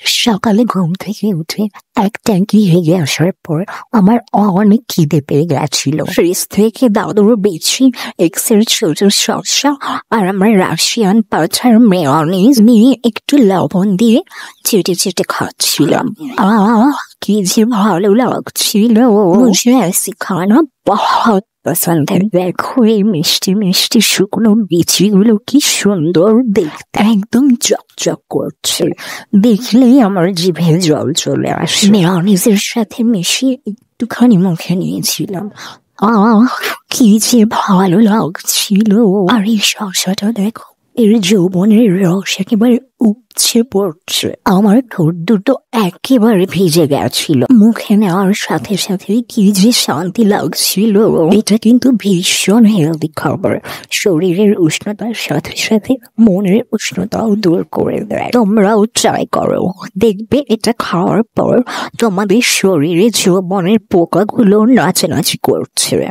সকালে ঘুম থেকে উঠে এক ট্যাঙ্কি হেগে আসার পর আমার অনেক খিদে পেয়ে গেছিল। ফ্রিজ থেকে দাদুর বিচি, এক্সের ছোট শসা আর আমার রাশিয়ান পাঠার মেয়নিজ নিয়ে একটু লবণ দিয়ে চেটে চেটে খাচ্ছিলাম। কি যে ভালো লাগছিল। মুঝে ऐसी खाना बहुत পছন্দ। দেখো এই মিষ্টি মিষ্টি শুকনো বিচিগুলো কি সুন্দর দেখতে, একদম চকচক করছে। দেখলেই আমার জিভে জল চলে আসে। মেয়নিজের সাথে মিশিয়ে একটুখানি মুখে নিয়েছিলাম। কি যে ভালো লাগছিল। আর এই শসাটা দেখো, এর যৌবনের রস একেবারে উপচে পড়ছে। আমার ঠোঁট দুটো একেবারে ভিজে গেছিল। মুখে নেওয়ার সাথে সাথে কি যে শান্তি লাগছিল। এটা কিন্তু ভীষণ হেলদি খাবার, শরীরের উষ্ণতার সাথে সাথে মনের উষ্ণতাও দূর করে দেয়। তোমরাও ট্রাই করো, দেখবে এটা খাওয়ার পর তোমাদের শরীরে যৌবনের পোকাগুলো নাচানাচি করছে।